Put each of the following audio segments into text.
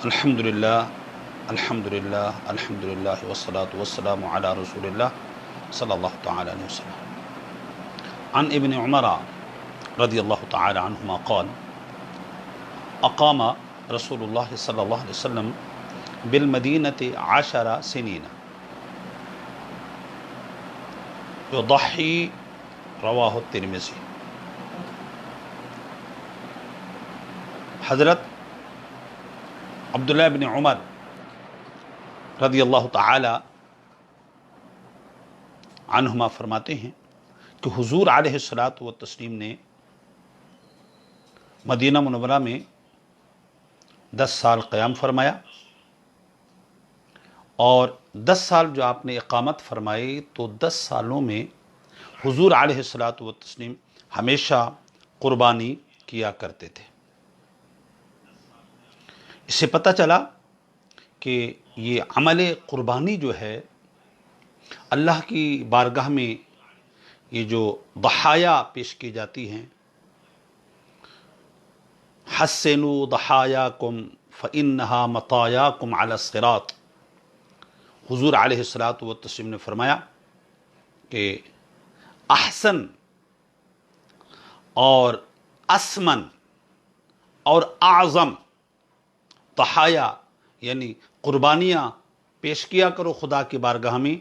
الحمدللہ الحمدللہ الحمدللہ والصلاة والسلام علی رسول اللہ صلی اللہ تعالی علیہ وسلم عن ابن عمر رضی اللہ تعالی عنہما قال اقام رسول اللہ صلی اللہ علیہ وسلم بالمدینة 10 سنین یضحی رواہ الترمذی۔ حضرت عبداللہ بن عمر رضی اللہ تعالی عنہما فرماتے ہیں کہ حضور علیہ الصلاۃ والتسلیم نے مدینہ منورہ میں 10 سال قیام فرمایا، اور 10 سال جو آپ نے اقامت فرمائی تو 10 سالوں میں حضور علیہ الصلاۃ والتسلیم ہمیشہ قربانی کیا کرتے تھے۔ اس سے پتہ چلا کہ یہ عمل قربانی جو ہے اللہ کی بارگاہ میں یہ جو ضحایا پیش کی جاتی ہیں، حسنوا ضحایاکم فإنہا مطایاکم علی الصراط، حضور علیہ الصلاۃ والتسلیم نے فرمایا کہ احسن اور اسمن اور اعظم ضحایا یعنی قربانیاں پیش کیا کرو خدا کی بارگاہ میں،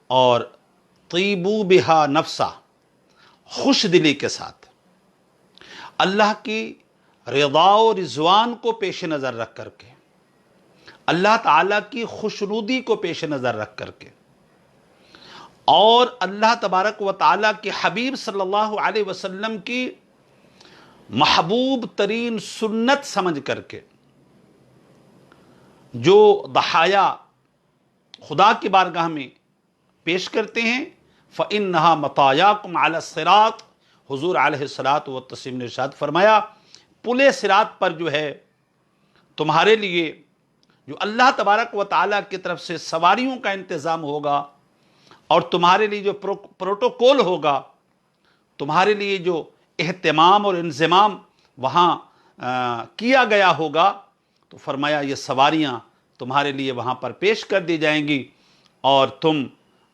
اور طیبوا بہا نفسا، خوش دلی کے ساتھ اللہ کی رضا و رضوان کو پیش نظر رکھ کر کے، اللہ تعالیٰ کی خوشنودی کو پیش نظر رکھ کر کے، اور اللہ تبارک و تعالیٰ کے حبیب صلی اللہ علیہ وسلم کی محبوب ترین سنت سمجھ کر کے جو ضحایا خدا کی بارگاہ میں پیش کرتے ہیں، فَإِنَّهَا مَطَایَاكُمْ عَلَى الصِّرَاطِ، حضور علیہ الصلاۃ والتسلیم نے ارشاد فرمایا پل صراط پر جو ہے تمہارے لیے جو اللہ تبارک و تعالیٰ کی طرف سے سواریوں کا انتظام ہوگا، اور تمہارے لیے جو پروٹوکول ہوگا، تمہارے لیے جو اہتمام اور انضمام وہاں کیا گیا ہوگا، تو فرمایا یہ سواریاں تمہارے لیے وہاں پر پیش کر دی جائیں گی، اور تم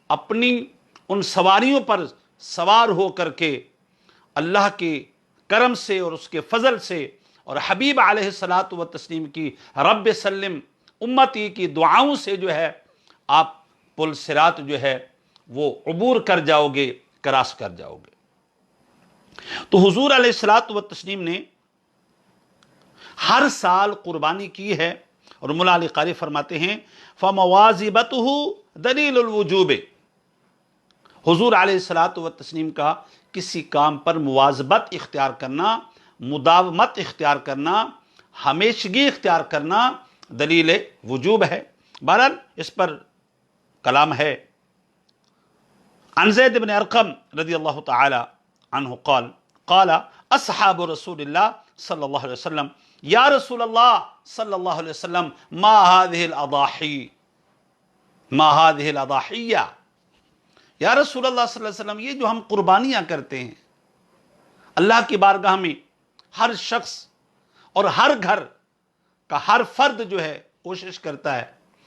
اپنی ان سواریوں پر سوار ہو کر کے اللہ کے کرم سے اور اس کے فضل سے اور حبیب علیہ الصلاۃ والتسلیم کی رب سلم امتی کی دعاؤں سے جو ہے آپ پل صراط جو ہے وہ عبور کر جاؤ گے، کراس کر جاؤ گے۔ تو حضور علیہ الصلاۃ والتسلیم نے ہر سال قربانی کی ہے، اور مولا علی قاری فرماتے ہیں فَمَوَازِبَتُهُ دلیل الوجوب، حضور علیہ الصلاۃ والتسلیم کا کسی کام پر مواظبت اختیار کرنا، مداومت اختیار کرنا، ہمیشگی اختیار کرنا دلیل وجوب ہے۔ بہرحال اس پر کلام ہے۔ عن زید بن ارقم رضی اللہ تعالی عنہ قال اصحاب رسول اللہ صلی اللہ علیہ وسلم یا رسول اللہ صلی اللہ علیہ وسلم ما هذه الاضاحی ما هذه الاضاحیہ، یا رسول اللہ صلی اللہ علیہ وسلم یہ جو ہم قربانیاں کرتے ہیں اللہ کی بارگاہ میں، ہر شخص اور ہر گھر کا ہر فرد جو ہے کوشش کرتا ہے،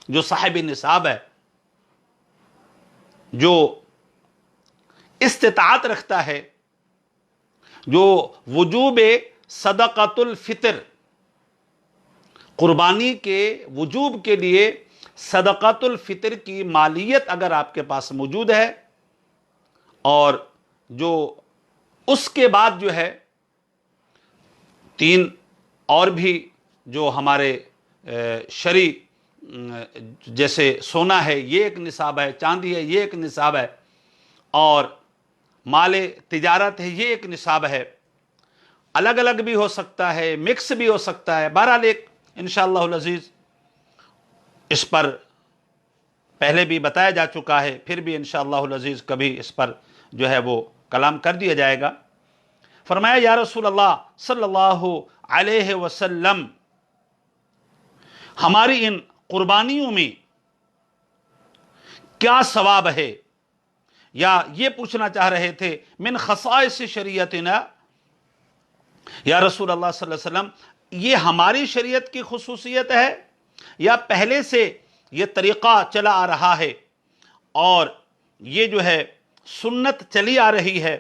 جو صاحب نصاب ہے، جو استطاعت رکھتا ہے، جو وجوب صدقۃ الفطر قربانی کے وجوب کے لیے صدقۃ الفطر کی مالیت اگر آپ کے پاس موجود ہے، اور جو اس کے بعد جو ہے 3 اور بھی جو ہمارے شرعی جیسے سونا ہے یہ ایک نصاب ہے، چاندی ہے یہ ایک نصاب ہے، اور مال تجارت ہے یہ ایک نصاب ہے، الگ الگ بھی ہو سکتا ہے، مکس بھی ہو سکتا ہے۔ بہرحال ایک انشاءاللہ العزیز اس پر پہلے بھی بتایا جا چکا ہے، پھر بھی انشاءاللہ العزیز کبھی اس پر جو ہے وہ کلام کر دیا جائے گا۔ فرمایا یا رسول اللہ صلی اللہ علیہ وسلم ہماری ان قربانیوں میں کیا ثواب ہے، یا یہ پوچھنا چاہ رہے تھے من خصائص شریعتنا، یا رسول اللہ صلی اللہ علیہ وسلم یہ ہماری شریعت کی خصوصیت ہے یا پہلے سے یہ طریقہ چلا آ رہا ہے اور یہ جو ہے سنت چلی آ رہی ہے؟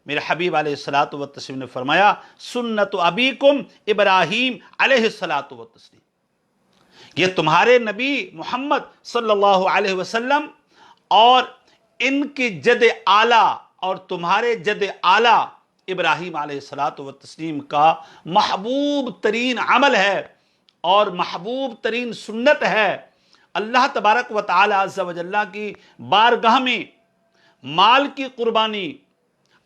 میرے حبیب علیہ الصلوۃ والتسلیم نے فرمایا سنت ابیکم ابراہیم علیہ الصلوۃ والتسلیم، یہ تمہارے نبی محمد صلی اللہ علیہ وسلم اور ان کی جد اعلیٰ اور تمہارے جد اعلیٰ ابراہیم علیہ الصلوۃ والتسلیم کا محبوب ترین عمل ہے اور محبوب ترین سنت ہے۔ اللہ تبارک و تعالی عز و جل کی بارگاہ میں مال کی قربانی،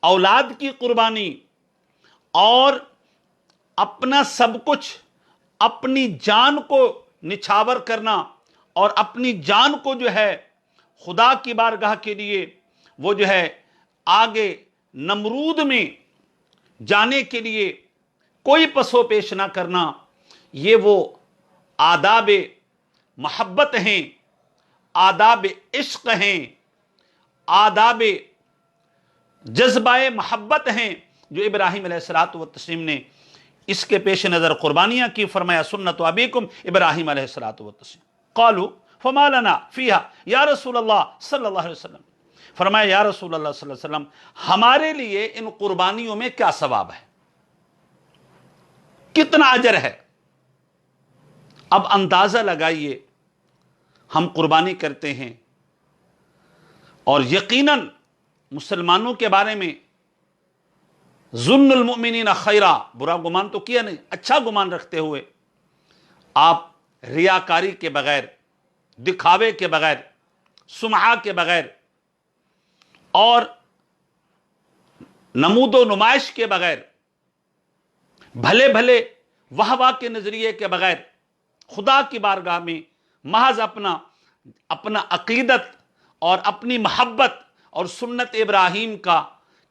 اولاد کی قربانی اور اپنا سب کچھ، اپنی جان کو نچھاور کرنا اور اپنی جان کو جو ہے خدا کی بارگاہ کے لیے وہ جو ہے آگے نمرود میں جانے کے لیے کوئی پسو پیش نہ کرنا، یہ وہ آداب محبت ہیں، آداب عشق ہیں، آداب جذبہ محبت ہیں جو ابراہیم علیہ الصلوۃ والتسلیم نے اس کے پیش نظر قربانیاں کی۔ فرمایا سنت ابیکم ابراہیم علیہ الصلوۃ والتسلیم۔ قالوا فما لنا فیہا یا رسول اللہ صلی اللہ علیہ وسلم، فرمایا یا رسول اللہ صلی اللہ علیہ وسلم ہمارے لیے ان قربانیوں میں کیا ثواب ہے، کتنا اجر ہے؟ اب اندازہ لگائیے، ہم قربانی کرتے ہیں اور یقیناً مسلمانوں کے بارے میں ظن المؤمنین خیرا، برا گمان تو کیا نہیں، اچھا گمان رکھتے ہوئے آپ ریاکاری کے بغیر، دکھاوے کے بغیر، سمعہ کے بغیر اور نمود و نمائش کے بغیر، بھلے بھلے واہ واہ کے نظریے کے بغیر خدا کی بارگاہ میں محض اپنا عقیدت اور اپنی محبت اور سنت ابراہیم کا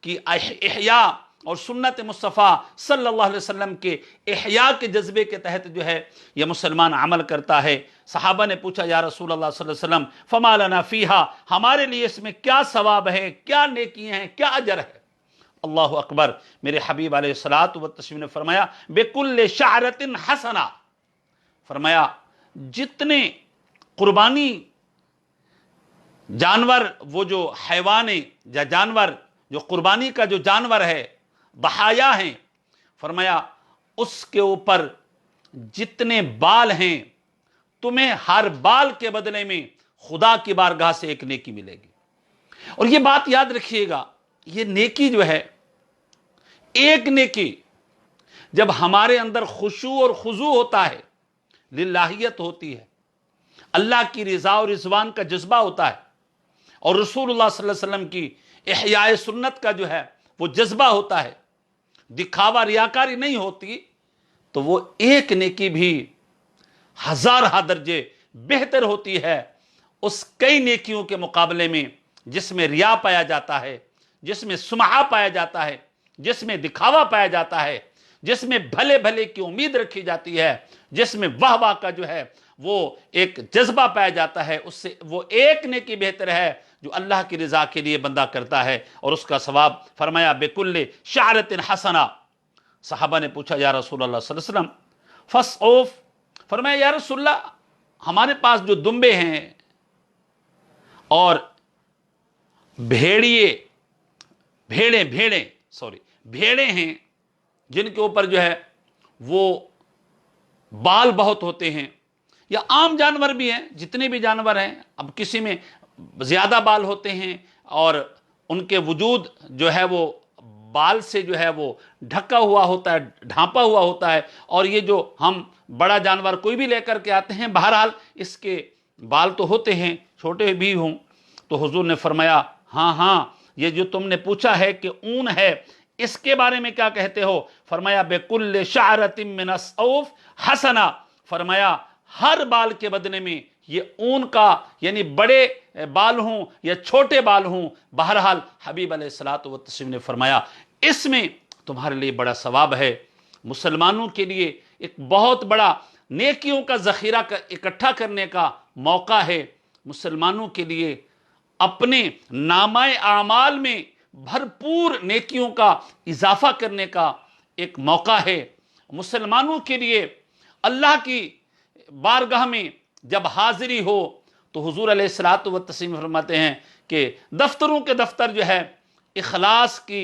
کی احیاء اور سنت مصطفیٰ صلی اللہ علیہ وسلم کے احیاء کے جذبے کے تحت جو ہے یہ مسلمان عمل کرتا ہے۔ صحابہ نے پوچھا یا رسول اللہ صلی اللہ علیہ وسلم فما لنا فیہا، ہمارے لیے اس میں کیا ثواب ہے، کیا نیکیاں ہیں، کیا اجر ہے؟ اللہ اکبر، میرے حبیب علیہ الصلوۃ والتسلیم نے فرمایا بکل شعرۃ حسنہ، فرمایا جتنے قربانی جانور، وہ جو حیوان یا جانور جو قربانی کا جو جانور ہے، ضحایا ہیں، فرمایا اس کے اوپر جتنے بال ہیں تمہیں ہر بال کے بدلے میں خدا کی بارگاہ سے ایک نیکی ملے گی۔ اور یہ بات یاد رکھیے گا، یہ نیکی جو ہے، ایک نیکی جب ہمارے اندر خشوع اور خضوع ہوتا ہے، للہیت ہوتی ہے، اللہ کی رضا اور رضوان کا جذبہ ہوتا ہے اور رسول اللہ صلی اللہ علیہ وسلم کی احیاء سنت کا جو ہے وہ جذبہ ہوتا ہے، دکھاوا ریاکاری نہیں ہوتی، تو وہ ایک نیکی بھی ہزارہ درجے بہتر ہوتی ہے اس کئی نیکیوں کے مقابلے میں جس میں ریا پایا جاتا ہے، جس میں سمعہ پایا جاتا ہے، جس میں دکھاوا پایا جاتا ہے، جس میں بھلے بھلے کی امید رکھی جاتی ہے، جس میں واہ واہ کا جو ہے وہ ایک جذبہ پایا جاتا ہے، اس سے وہ ایک نیکی بہتر ہے جو اللہ کی رضا کے لیے بندہ کرتا ہے اور اس کا ثواب۔ فرمایا بکل شعرۃ حسنہ۔ صحابہ نے پوچھا یا رسول اللہ صلی اللہ علیہ وسلم فصعوف، فرمایا یا رسول اللہ ہمارے پاس جو دمبے ہیں اور بھیڑیں ہیں جن کے اوپر جو ہے وہ بال بہت ہوتے ہیں، یا عام جانور بھی ہیں، جتنے بھی جانور ہیں، اب کسی میں زیادہ بال ہوتے ہیں اور ان کے وجود جو ہے وہ بال سے جو ہے وہ ڈھکا ہوا ہوتا ہے، ڈھانپا ہوا ہوتا ہے، اور یہ جو ہم بڑا جانور کوئی بھی لے کر کے آتے ہیں بہرحال اس کے بال تو ہوتے ہیں، چھوٹے بھی ہوں۔ تو حضور نے فرمایا ہاں یہ جو تم نے پوچھا ہے کہ اون ہے، اس کے بارے میں کیا کہتے ہو؟ فرمایا بکل شعرۃ من الصوف حسنہ، فرمایا ہر بال کے بدلے میں یہ اون کا، یعنی بڑے بال ہوں یا چھوٹے بال ہوں، بہرحال حبیب علیہ الصلوۃ والتسلیم نے فرمایا اس میں تمہارے لیے بڑا ثواب ہے۔ مسلمانوں کے لیے ایک بہت بڑا نیکیوں کا ذخیرہ اکٹھا کرنے کا موقع ہے، مسلمانوں کے لیے اپنے نامہ اعمال میں بھرپور نیکیوں کا اضافہ کرنے کا ایک موقع ہے۔ مسلمانوں کے لیے اللہ کی بارگاہ میں جب حاضری ہو تو حضور علیہ الصلوۃ والتسلیم فرماتے ہیں کہ دفتروں کے دفتر جو ہے اخلاص کی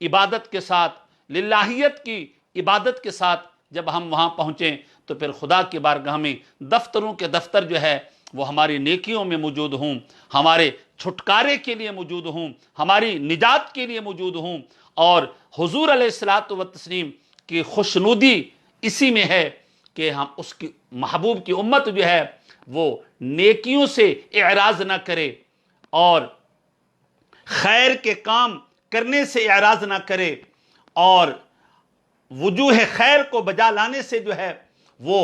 عبادت کے ساتھ، للہیت کی عبادت کے ساتھ جب ہم وہاں پہنچیں تو پھر خدا کی بارگاہ میں دفتروں کے دفتر جو ہے وہ ہماری نیکیوں میں موجود ہوں، ہمارے چھٹکارے کے لیے موجود ہوں، ہماری نجات کے لیے موجود ہوں، اور حضور علیہ الصلوۃ والتسلیم کی خوشنودی اسی میں ہے کہ ہم اس کی محبوب کی امت جو ہے وہ نیکیوں سے اعراض نہ کرے اور خیر کے کام کرنے سے اعراض نہ کرے اور وجوہ خیر کو بجا لانے سے جو ہے وہ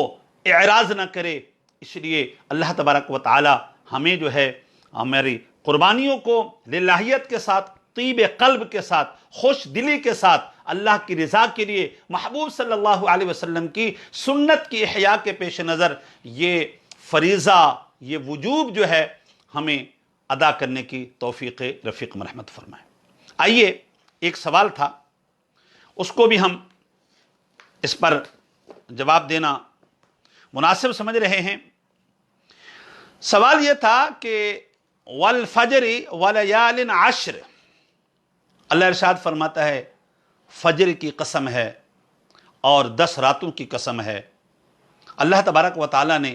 اعراض نہ کرے۔ اس لیے اللہ تبارک و تعالی ہمیں جو ہے ہماری قربانیوں کو للہیت کے ساتھ، طیب قلب کے ساتھ، خوش دلی کے ساتھ اللہ کی رضا کے لیے محبوب صلی اللہ علیہ وسلم کی سنت کی احیاء کے پیش نظر یہ فریضہ، یہ وجوب جو ہے ہمیں ادا کرنے کی توفیق رفیق مرحمت فرمائے۔ آئیے ایک سوال تھا، اس کو بھی ہم اس پر جواب دینا مناسب سمجھ رہے ہیں۔ سوال یہ تھا کہ والفجر ولیال عشر، اللہ ارشاد فرماتا ہے فجر کی قسم ہے اور 10 راتوں کی قسم ہے۔ اللہ تبارک و تعالیٰ نے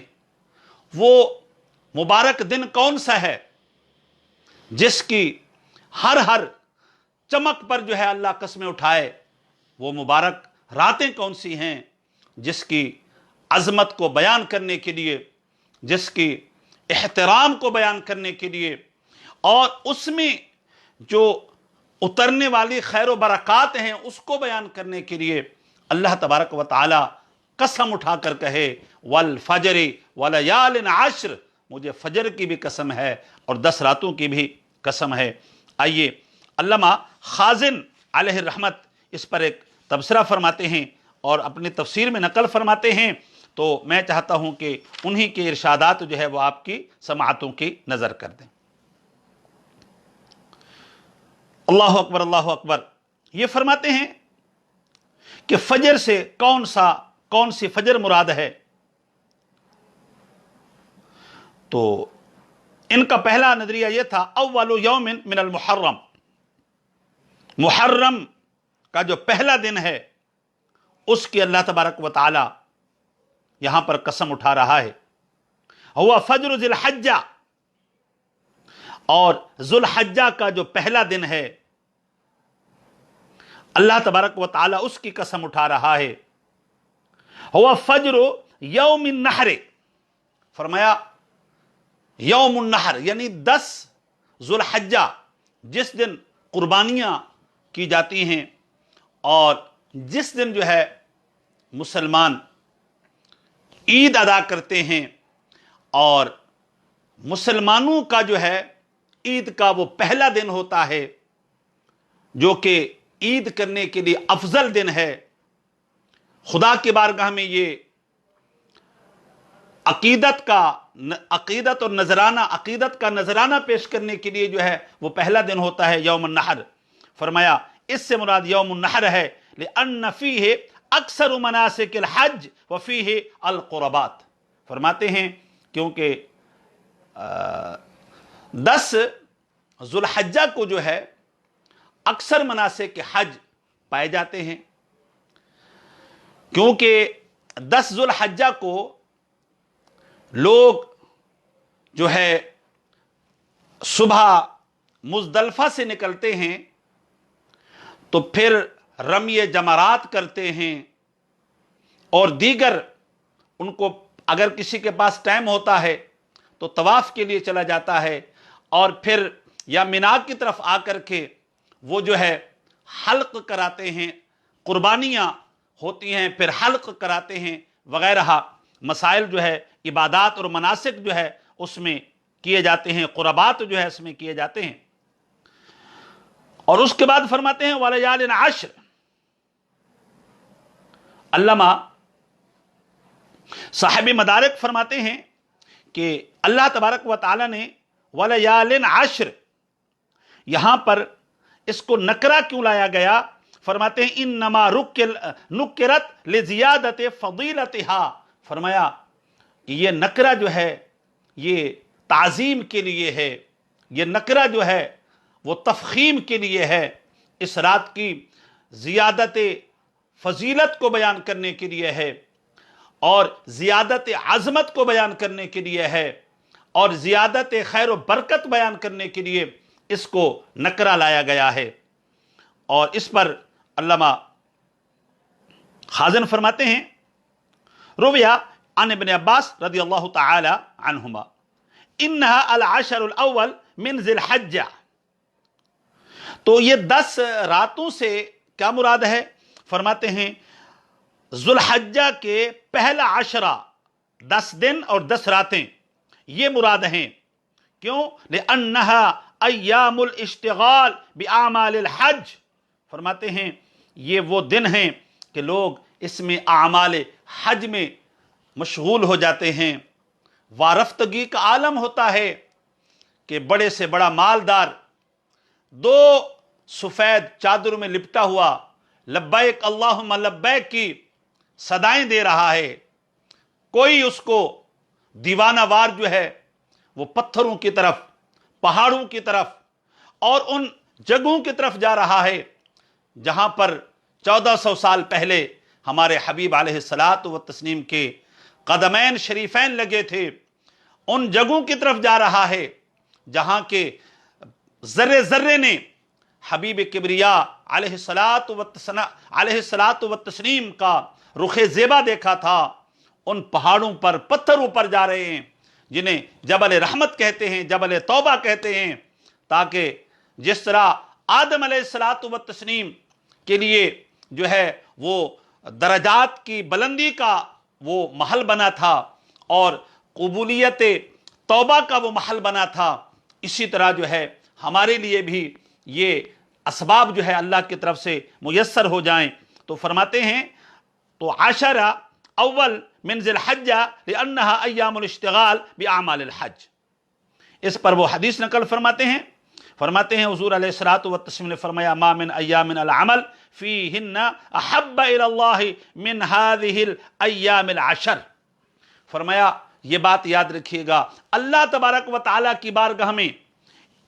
وہ مبارک دن کون سا ہے جس کی ہر چمک پر جو ہے اللہ قسمیں اٹھائے، وہ مبارک راتیں کون سی ہیں جس کی عظمت کو بیان کرنے کے لیے، جس کی احترام کو بیان کرنے کے لیے، اور اس میں جو اترنے والی خیر و برکات ہیں اس کو بیان کرنے کے لیے اللہ تبارک و تعالی قسم اٹھا کر کہے والفجر ولیال عشر، مجھے فجر کی بھی قسم ہے اور 10 راتوں کی بھی قسم ہے۔ آئیے علامہ خازن علیہ الرحمت اس پر ایک تبصرہ فرماتے ہیں اور اپنی تفسیر میں نقل فرماتے ہیں، تو میں چاہتا ہوں کہ انہی کے ارشادات جو ہے وہ آپ کی سماعتوں کی نظر کر دیں۔ اللہ اکبر اللہ اکبر۔ یہ فرماتے ہیں کہ فجر سے کون سی فجر مراد ہے؟ تو ان کا پہلا نظریہ یہ تھا اول یوم من المحرم، محرم کا جو پہلا دن ہے اس کی اللہ تبارک و تعالی یہاں پر قسم اٹھا رہا ہے۔ ہوا فجر ذی الحجہ، اور ذو الحجہ کا جو پہلا دن ہے اللہ تبارک و تعالی اس کی قسم اٹھا رہا ہے۔ ہوا فجر یوم النحر، فرمایا یوم النحر یعنی 10 ذو الحجہ، جس دن قربانیاں کی جاتی ہیں اور جس دن جو ہے مسلمان عید ادا کرتے ہیں، اور مسلمانوں کا جو ہے عید کا وہ پہلا دن ہوتا ہے جو کہ عید کرنے کے لیے افضل دن ہے۔ خدا کی بارگاہ میں یہ عقیدت اور نذرانہ، عقیدت کا نذرانہ پیش کرنے کے لیے جو ہے وہ پہلا دن ہوتا ہے یوم النحر۔ فرمایا اس سے مراد یوم النحر ہے لأن فیہ اکثر مناسک الحج وفیہ القربات، فرماتے ہیں کیونکہ 10 ذو الحجہ کو جو ہے اکثر مناسک حج پائے جاتے ہیں، کیونکہ 10 ذو الحجہ کو لوگ جو ہے صبح مزدلفہ سے نکلتے ہیں تو پھر رمی جمرات کرتے ہیں، اور دیگر ان کو اگر کسی کے پاس ٹائم ہوتا ہے تو طواف کے لیے چلا جاتا ہے، اور پھر یا مینا کی طرف آ کر کے وہ جو ہے حلق کراتے ہیں، قربانیاں ہوتی ہیں پھر حلق کراتے ہیں وغیرہ مسائل جو ہے عبادات اور مناسک جو ہے اس میں کیے جاتے ہیں، قربات جو ہے اس میں کیے جاتے ہیں۔ اور اس کے بعد فرماتے ہیں ولیال عشر۔ علامہ صاحب مدارک فرماتے ہیں کہ اللہ تبارک و تعالی نے ولیال عشر یہاں پر اس کو نکرہ کیوں لایا گیا؟ فرماتے ہیں انما نکرت لزیادت فضیلتہا، فرمایا یہ نکرہ جو ہے یہ تعظیم کے لیے ہے، یہ نکرہ جو ہے وہ تفخیم کے لیے ہے، اس رات کی زیادت فضیلت کو بیان کرنے کے لیے ہے، اور زیادت عظمت کو بیان کرنے کے لیے ہے، اور زیادت خیر و برکت بیان کرنے کے لیے اس کو نکرہ لایا گیا ہے۔ اور اس پر علامہ خازن فرماتے ہیں رویہ عن ابن عباس رضی اللہ تعالی عنہما انہا العشر الاول من ذی الحجہ، تو یہ 10 راتوں سے کیا مراد ہے؟ فرماتے ہیں ذو الحجہ کے پہلا عشرہ، 10 دن اور 10 راتیں یہ مراد ہیں۔ کیوں؟ لأنها ایام الاشتغال باعمال الحج، فرماتے ہیں یہ وہ دن ہیں کہ لوگ اس میں اعمال حج میں مشغول ہو جاتے ہیں، وارفتگی کا عالم ہوتا ہے کہ بڑے سے بڑا مالدار 2 سفید چادروں میں لپٹا ہوا لبیک اللہم لبیک کی صدائیں دے رہا ہے، کوئی اس کو دیوانہ وار جو ہے وہ پتھروں کی طرف، پہاڑوں کی طرف اور ان جگہوں کی طرف جا رہا ہے جہاں پر 1400 سال پہلے ہمارے حبیب علیہ الصلاۃ والتسلیم کے قدمین شریفین لگے تھے، ان جگہوں کی طرف جا رہا ہے جہاں کے ذرے ذرے نے حبیب کبریا علیہ الصلاۃ والتسلیم کا رخ زیبا دیکھا تھا۔ ان پہاڑوں پر پتھروں پر جا رہے ہیں جنہیں جبل رحمت کہتے ہیں، جبل توبہ کہتے ہیں، تاکہ جس طرح آدم علیہ الصلاۃ والتسلیم کے لیے جو ہے وہ درجات کی بلندی کا وہ محل بنا تھا اور قبولیت توبہ کا وہ محل بنا تھا، اسی طرح جو ہے ہمارے لیے بھی یہ اسباب جو ہے اللہ کی طرف سے میسر ہو جائیں۔ تو فرماتے ہیں تو عشرہ اول من ذی الحجہ لانہا ایام الاشتغال باعمال الحج، اس پر وہ حدیث نقل فرماتے ہیں حضور علیہ الصلوۃ والتسلیم نے فرمایا ما من ایام العمل فیہن احب الی اللہ من هذه الایام العشر، فرمایا یہ بات یاد رکھیے گا اللہ تبارک و تعالیٰ کی بارگاہ میں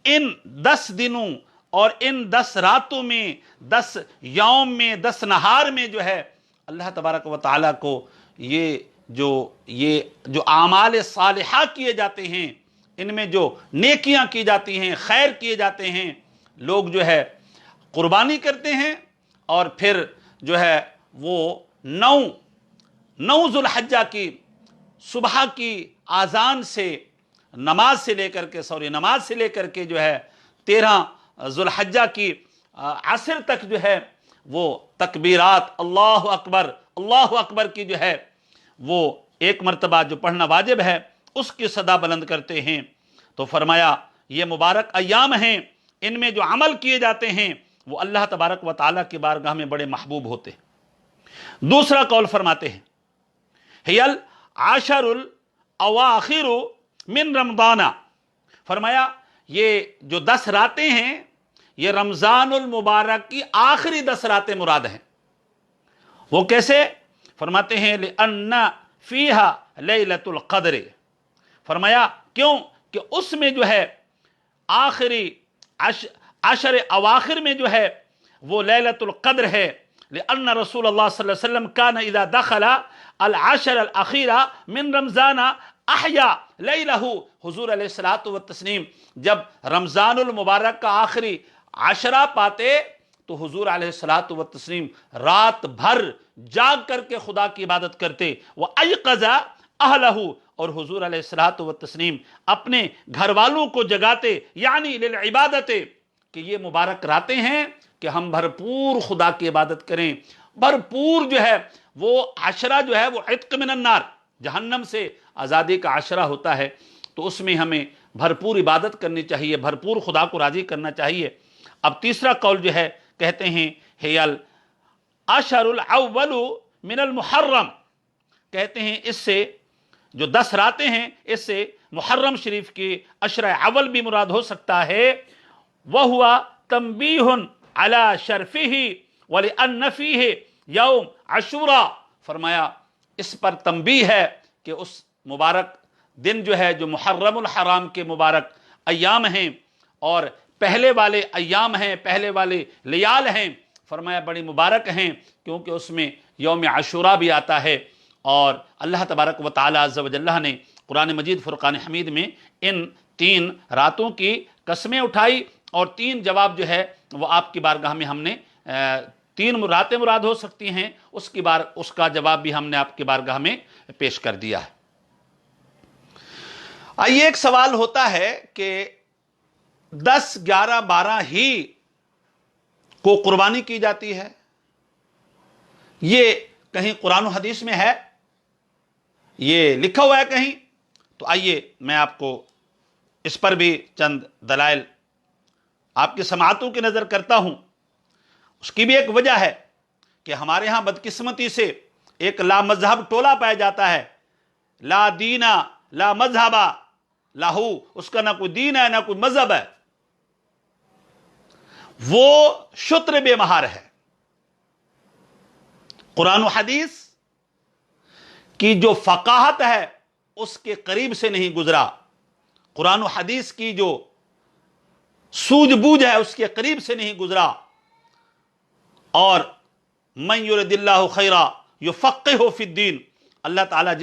ان 10 دنوں اور ان 10 راتوں میں، 10 یوم میں، 10 نہار میں جو ہے اللہ تبارک و تعالیٰ کو یہ جو اعمال صالحہ کیے جاتے ہیں، ان میں جو نیکیاں کی جاتی ہیں، خیر کیے جاتے ہیں، لوگ جو ہے قربانی کرتے ہیں اور پھر جو ہے وہ 9 ذو الحجہ کی صبح کی آذان سے نماز سے لے کر کے جو ہے 13 ذو الحجہ کی عصر تک جو ہے وہ تکبیرات اللہ اکبر کی جو ہے وہ ایک مرتبہ جو پڑھنا واجب ہے اس کی صدا بلند کرتے ہیں۔ تو فرمایا یہ مبارک ایام ہیں، ان میں جو عمل کیے جاتے ہیں وہ اللہ تبارک و تعالیٰ کی بارگاہ میں بڑے محبوب ہوتے ہیں۔ دوسرا قول فرماتے ہیں ہی العشر الاواخر من رمضان، فرمایا یہ جو 10 راتیں ہیں یہ رمضان المبارک کی آخری 10 راتیں مراد ہیں۔ وہ کیسے؟ فرماتے ہیں لأن فیہا لیلۃ القدر، فرمایا کیوں کہ اس میں جو ہے آخری 10 اواخر میں جو ہے وہ لیلۃ القدر ہے۔ لأن رسول اللہ صلی اللہ علیہ وسلم کان اذا دخل العشر الاخیرہ من رمضان احیا لیلہ، حضور علیہ الصلوۃ والتسلیم جب رمضان المبارک کا آخری عشرہ پاتے تو حضور علیہ الصلوۃ والتسلیم رات بھر جاگ کر کے خدا کی عبادت کرتے، وَأَيْقَظَ أَهْلَهُ، اور حضور علیہ الصلوۃ والتسلیم اپنے گھر والوں کو جگاتے، یعنی للعبادت، کہ یہ مبارک راتیں ہیں کہ ہم بھرپور خدا کی عبادت کریں، بھرپور جو ہے وہ عشرہ جو ہے وہ عتق من النار، جہنم سے آزادی کا عشرہ ہوتا ہے، تو اس میں ہمیں بھرپور عبادت کرنی چاہیے، بھرپور خدا کو راضی کرنا چاہیے۔ اب تیسرا قول جو ہے کہتے ہیں ہی العشر الاول من المحرم، کہتے ہیں اس سے جو 10 راتیں ہیں اس سے محرم شریف کی عشرہ اول بھی مراد ہو سکتا ہے۔ وَهُوَ تَنْبِيهٌ عَلَى شَرْفِهِ وَلِأَنَّ فِيهِ یوم عاشوراء، فرمایا اس پر تنبیہ ہے کہ اس مبارک دن جو ہے، جو محرم الحرام کے مبارک ایام ہیں اور پہلے والے ایام ہیں، پہلے والے لیال ہیں، فرمایا بڑی مبارک ہیں، کیونکہ اس میں یوم عاشوراء بھی آتا ہے۔ اور اللہ تبارک و تعالی عز و جل نے قرآن مجید فرقان حمید میں ان 3 راتوں کی قسمیں اٹھائی، اور 3 جواب جو ہے وہ آپ کی بارگاہ میں ہم نے 3 راتیں مراد ہو سکتی ہیں، اس کا جواب بھی ہم نے آپ کی بارگاہ میں پیش کر دیا ہے۔ آئیے، ایک سوال ہوتا ہے کہ 10، 11، 12 ہی کو قربانی کی جاتی ہے، یہ کہیں قرآن و حدیث میں ہے؟ یہ لکھا ہوا ہے کہیں؟ تو آئیے میں آپ کو اس پر بھی چند دلائل آپ کی سماعتوں کی نظر کرتا ہوں۔ اس کی بھی ایک وجہ ہے کہ ہمارے ہاں بدقسمتی سے ایک لا مذہب ٹولہ پایا جاتا ہے، لا دینا لا مذہبا لاہو، اس کا نہ کوئی دین ہے نہ کوئی مذہب ہے، وہ شتر بے مہار ہے۔ قرآن و حدیث کی جو فقاہت ہے اس کے قریب سے نہیں گزرا، قرآن و حدیث کی جو سوجھ بوجھ ہے اس کے قریب سے نہیں گزرا، اور من یرد اللہ خیرا یفقہہ فی الدین، اللہ تعالیٰ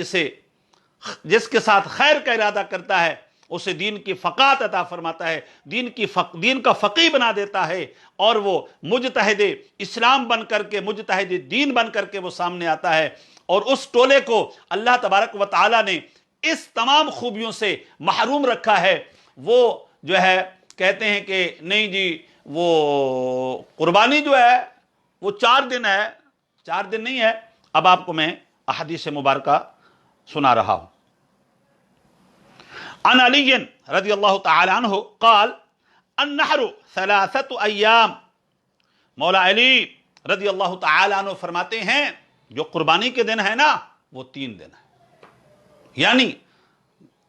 جس کے ساتھ خیر کا ارادہ کرتا ہے اسے دین کی فقاہت عطا فرماتا ہے، دین کا فقیہ بنا دیتا ہے، اور وہ مجتہد اسلام بن کر کے، مجتہد دین بن کر کے وہ سامنے آتا ہے۔ اور اس ٹولے کو اللہ تبارک و تعالیٰ نے اس تمام خوبیوں سے محروم رکھا ہے۔ وہ جو ہے کہتے ہیں کہ نہیں جی، وہ قربانی جو ہے وہ 4 دن ہے، 4 دن نہیں ہے۔ اب آپ کو میں احادیث مبارکہ سنا رہا ہوں۔ عن علی رضی اللہ تعالی عنہ قال النحر 3 ایام، مولا علی رضی اللہ تعالی عنہ فرماتے ہیں جو قربانی کے دن ہے نا وہ 3 دن ہے، یعنی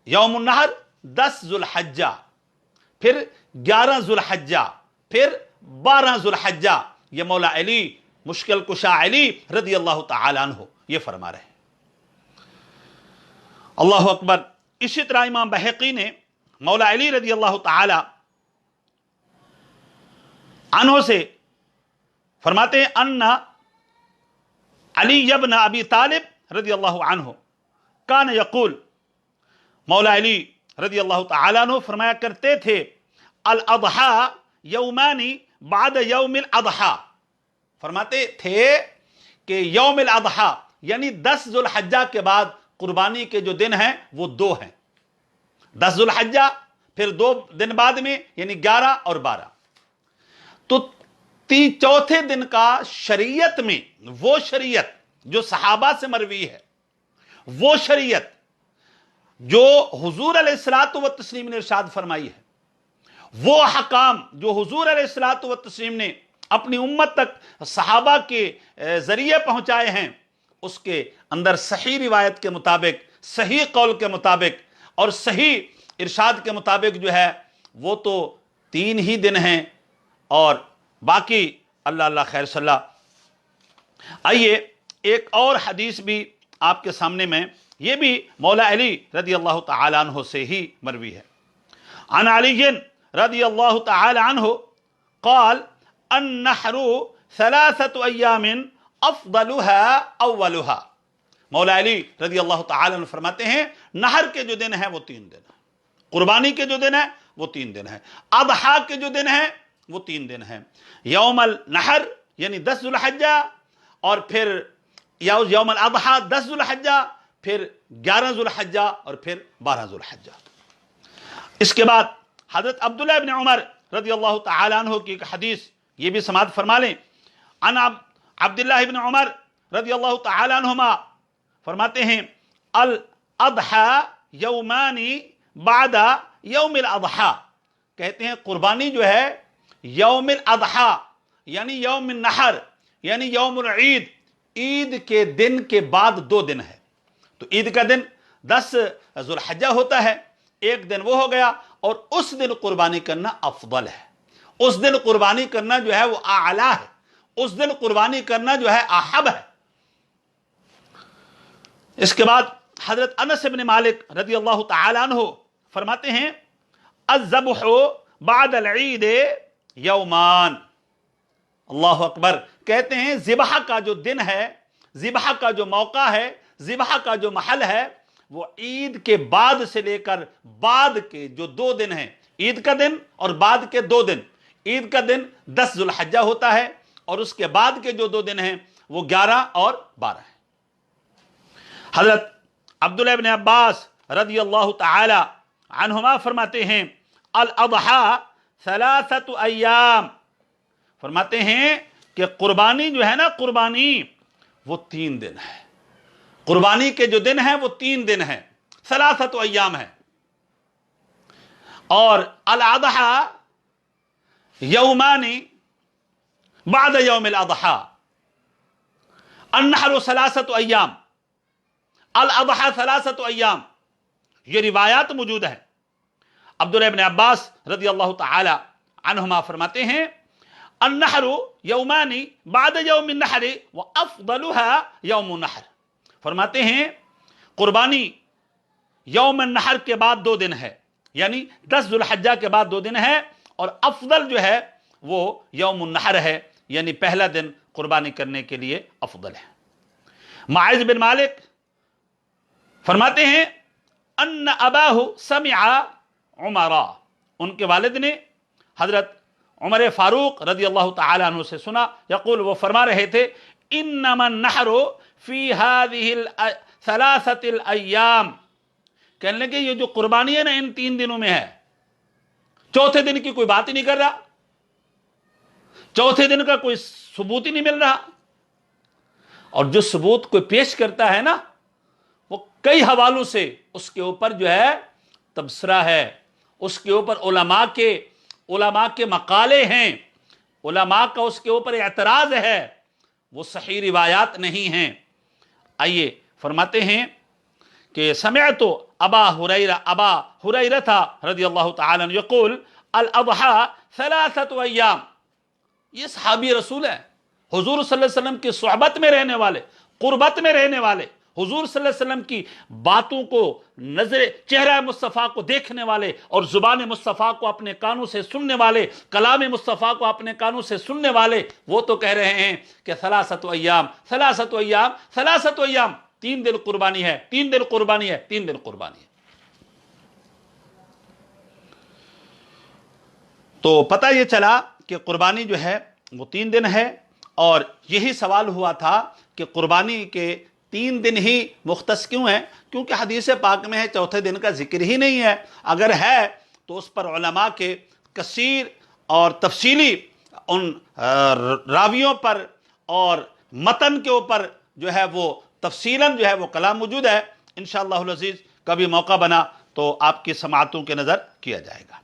یوم النحر 10 ذو الحجہ، پھر 11 ذو الحجہ، پھر 12 ذو الحجہ۔ یہ مولا علی مشکل کشا علی رضی اللہ تعالی عنہ یہ فرما رہے ہیں۔ اللہ اکبر۔ اسی طرح امام بہقی نے مولا علی رضی اللہ تعالی عنہ سے فرماتے ہیں ان علی ابن ابی طالب رضی اللہ عنہ کان یقول، مولا علی رضی اللہ تعالی عنہ فرمایا کرتے تھے الاضحیٰ یومانی بعد یوم الاضحیٰ، فرماتے تھے کہ یوم الاضحیٰ یعنی 10 ذو الحجہ کے بعد قربانی کے جو دن ہیں وہ 2 ہیں، 10 ذو الحجہ پھر 2 دن بعد میں یعنی 11 اور 12۔ تو 4تھے دن کا شریعت میں وہ شریعت جو صحابہ سے مروی ہے، وہ شریعت جو حضور علیہ الصلوۃ والتسلیم نے ارشاد فرمائی ہے، وہ احکام جو حضور علیہ الصلوۃ والتسلیم نے اپنی امت تک صحابہ کے ذریعے پہنچائے ہیں، اس کے اندر صحیح روایت کے مطابق، صحیح قول کے مطابق اور صحیح ارشاد کے مطابق جو ہے وہ تو 3 ہی دن ہیں، اور باقی اللہ خیر صلی اللہ۔ آئیے ایک اور حدیث بھی آپ کے سامنے میں، یہ بھی مولا علی رضی اللہ تعالی عنہ سے ہی مروی ہے۔ عن علی رضی اللہ تعالی عنہ قال النحر 3 ایام افضلها اولها، مولا علی رضی اللہ تعالی عنہ فرماتے ہیں نحر کے جو دن ہیں وہ 3 دن ہیں، قربانی کے جو دن ہیں وہ 3 دن ہیں، اضحیٰ کے جو دن ہیں وہ 3 دن ہیں، یوم النحر یعنی 10 ذو الحجہ، اور پھر یوم الاضحیٰ 10 ذو الحجہ، پھر 11 ذو الحجہ، اور پھر 12 ذو الحجہ۔ اس کے بعد حضرت عبداللہ ابن عمر رضی اللہ تعالی عنہ کی ایک حدیث یہ بھی سماعت فرما لیں۔ عن عبداللہ ابن عمر رضی اللہ تعالی عنہما فرماتے ہیں الاضحیٰ یومانی بعد یوم الاضحیٰ، کہتے ہیں قربانی جو ہے یوم الاضحیٰ یعنی یوم النحر یعنی یوم العید، عید کے دن کے بعد 2 دن ہے۔ تو عید کا دن 10 ذو الحجہ ہوتا ہے، ایک دن وہ ہو گیا، اور اس دن قربانی کرنا افضل ہے، اس دن قربانی کرنا جو ہے وہ اعلیٰ ہے، اس دن قربانی کرنا جو ہے احب ہے۔ اس کے بعد حضرت انس بن مالک رضی اللہ تعالی عنہ فرماتے ہیں الذبح بعد العید یومان، اللہ اکبر، کہتے ہیں ذبح کا جو دن ہے، ذبح کا جو موقع ہے، ذبح کا جو محل ہے، وہ عید کے بعد سے لے کر بعد کے جو 2 دن ہیں، عید کا دن اور بعد کے 2 دن۔ عید کا دن 10 ذو الحجہ ہوتا ہے اور اس کے بعد کے جو 2 دن ہیں وہ 11 اور 12 ہیں۔ حضرت عبداللہ ابن عباس رضی اللہ تعالی عنہما فرماتے ہیں الاضحیٰ 3 ایام، فرماتے ہیں کہ قربانی جو ہے نا، قربانی وہ 3 دن ہے، قربانی کے جو دن ہیں وہ 3 دن ہیں، 3 ایام ہے۔ اور الاضحیٰ یومان بعد یوم الاضحیٰ، النحر 3 ایام، الاضحیٰ 3 ایام، یہ روایات موجود ہیں۔ عبداللہ ابن عباس رضی اللہ تعالی عنہما فرماتے ہیں النحر یومان بعد یوم النحر وافضلها یوم النحر، فرماتے ہیں قربانی یوم النحر کے بعد 2 دن ہے، یعنی 10 ذو الحجہ کے بعد 2 دن ہے، اور افضل جو ہے وہ یوم النحر ہے، یعنی پہلا دن قربانی کرنے کے لیے افضل ہے۔ معاذ بن مالک فرماتے ہیں ان اباہ سمع عمرا، ان کے والد نے حضرت عمر فاروق رضی اللہ تعالی عنہ سے سنا، یقول، وہ فرما رہے تھے انما النحر فی هذه 3 الایام، کہنے لگے یہ جو قربانی ہے نا ان 3 دنوں میں ہے، چوتھے دن کی کوئی بات ہی نہیں کر رہا، چوتھے دن کا کوئی ثبوت ہی نہیں مل رہا، اور جو ثبوت کوئی پیش کرتا ہے نا وہ کئی حوالوں سے اس کے اوپر جو ہے تبصرہ ہے، اس کے اوپر علماء کے مقالے ہیں، علماء کا اس کے اوپر اعتراض ہے، وہ صحیح روایات نہیں ہیں۔ آئیے فرماتے ہیں کہ سمعت ابا ہریرہ رضی اللہ تعالی عنہ یقول الاضحیٰ 3 ایام، یہ صحابی رسول ہے، حضور صلی اللہ علیہ وسلم کی صحبت میں رہنے والے، قربت میں رہنے والے، حضور صلی اللہ علیہ وسلم کی باتوں کو چہرہ مصطفیٰ کو دیکھنے والے اور زبان مصطفیٰ کو اپنے کانوں سے سننے والے، کلام مصطفیٰ کو اپنے کانوں سے سننے والے، وہ تو کہہ رہے ہیں کہ 3 ایام 3 ایام 3 دن قربانی ہے، 3 دن قربانی ہے، 3 دن قربانی ہے۔ تو پتہ یہ چلا کہ قربانی جو ہے وہ 3 دن ہے، اور یہی سوال ہوا تھا کہ قربانی کے 3 دن ہی مختص کیوں ہیں؟ کیونکہ حدیث پاک میں ہے چوتھے دن کا ذکر ہی نہیں ہے، اگر ہے تو اس پر علماء کے کثیر اور تفصیلی ان راویوں پر اور متن کے اوپر جو ہے وہ تفصیلاً جو ہے وہ کلام موجود ہے، انشاءاللہ العزیز کبھی موقع بنا تو آپ کی سماعتوں کے نظر کیا جائے گا۔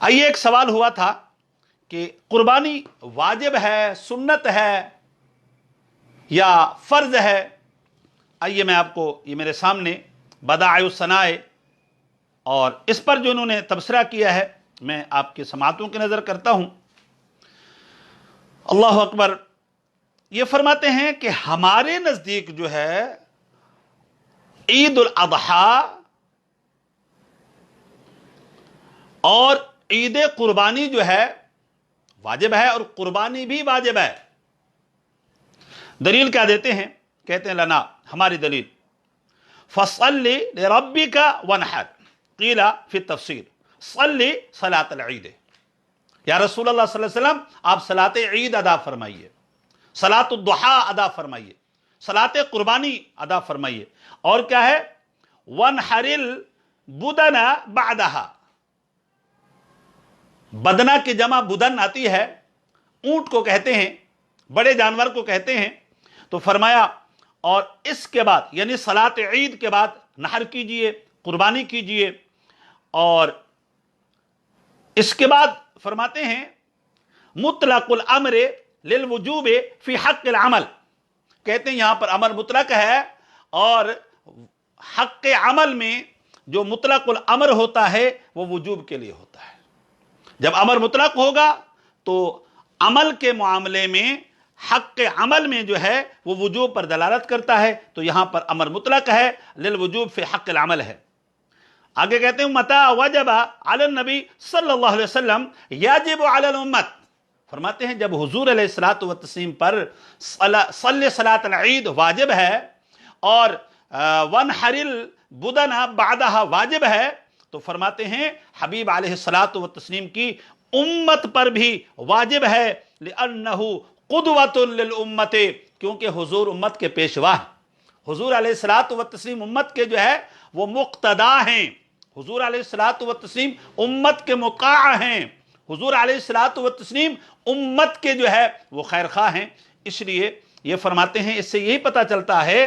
آئیے، ایک سوال ہوا تھا کہ قربانی واجب ہے، سنت ہے یا فرض ہے؟ آئیے میں آپ کو، یہ میرے سامنے بدائع الصنائع اور اس پر جو انہوں نے تبصرہ کیا ہے میں آپ کی سماعتوں کی نظر کرتا ہوں۔ اللہ اکبر، یہ فرماتے ہیں کہ ہمارے نزدیک جو ہے عید الاضحیٰ اور عید قربانی جو ہے واجب ہے، اور قربانی بھی واجب ہے۔ دلیل کیا دیتے ہیں؟ کہتے ہیں لنا، ہماری دلیل فَصَلِّ لِرَبِّكَ وَانْحَرْ قِيلَ فِي التفسیر صلی صلاۃ العید، یا رسول اللہ صلی اللہ علیہ وسلم آپ صلاۃ عید ادا فرمائیے، صلاۃ الضحیٰ ادا فرمائیے، صلاۃ قربانی ادا فرمائیے، اور کیا ہے وَانْحَرِ الْبُدَنَ بَعْدَهَا، بدنہ کی جمع بدن آتی ہے، اونٹ کو کہتے ہیں، بڑے جانور کو کہتے ہیں، تو فرمایا اور اس کے بعد یعنی صلاۃ عید کے بعد نحر کیجئے، قربانی کیجئے، اور اس کے بعد فرماتے ہیں مطلق الامر للوجوب فی حق العمل، کہتے ہیں یہاں پر امر مطلق ہے، اور حق عمل میں جو مطلق الامر ہوتا ہے وہ وجوب کے لیے ہوتا ہے۔ جب امر مطلق ہوگا تو عمل کے معاملے میں حق کے عمل میں جو ہے وہ وجوب پر دلالت کرتا ہے، تو یہاں پر امر مطلق ہے، للوجوب فی حق العمل ہے۔ آگے کہتے ہیں متا وجب علی النبی صلی اللہ علیہ وسلم یجب علی الامت، فرماتے ہیں جب حضور علیہ الصلوۃ والتسلیم پر صلی صلاۃ العید واجب ہے اور ونحر البدن بعدها واجب ہے، تو فرماتے ہیں حبیب علیہ الصلوۃ والتسلیم کی امت پر بھی واجب ہے، لأنہ قدوۃ للامت، کیونکہ حضور امت کے پیشوا ہیں، حضور علیہ الصلوۃ والتسلیم امت کے جو ہے وہ مقتدا ہیں، حضور علیہ الصلوۃ والتسلیم امت کے مطاع ہیں، حضور علیہ الصلوۃ والتسلیم امت کے جو ہے وہ خیر خواہ ہیں۔ اس لیے یہ فرماتے ہیں اس سے یہی پتہ چلتا ہے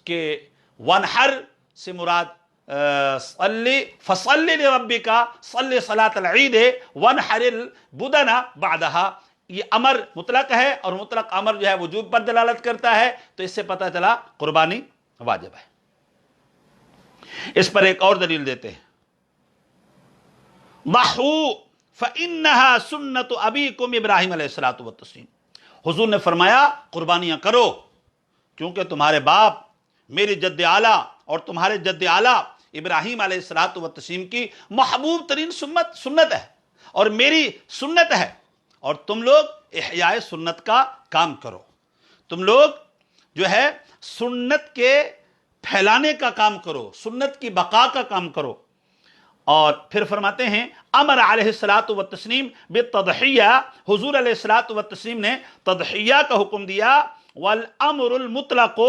کہ ونحر سے مراد فصلی لربک صلی صلاۃ العید ونحر البدن بعدها، یہ امر مطلق ہے اور مطلق امر جو ہے وجوب پر دلالت کرتا ہے، تو اس سے پتہ چلا قربانی واجب ہے۔ اس پر ایک اور دلیل دیتے ہیں، ضحوا فإنها سنت ابیکم ابراہیم علیہ الصلوۃ والتسلیم، حضور نے فرمایا قربانیاں کرو کیونکہ تمہارے باپ میری جد اعلیٰ اور تمہارے جد اعلیٰ ابراہیم علیہ الصلوۃ والتسلیم کی محبوب ترین سنت ہے اور میری سنت ہے، اور تم لوگ احیاء سنت کا کام کرو، تم لوگ جو ہے سنت کے پھیلانے کا کام کرو، سنت کی بقا کا کام کرو۔ اور پھر فرماتے ہیں امر علیہ الصلوۃ والتسلیم بالتضحیہ، حضور علیہ الصلوۃ والتسلیم نے تضحیہ کا حکم دیا، والامر المطلق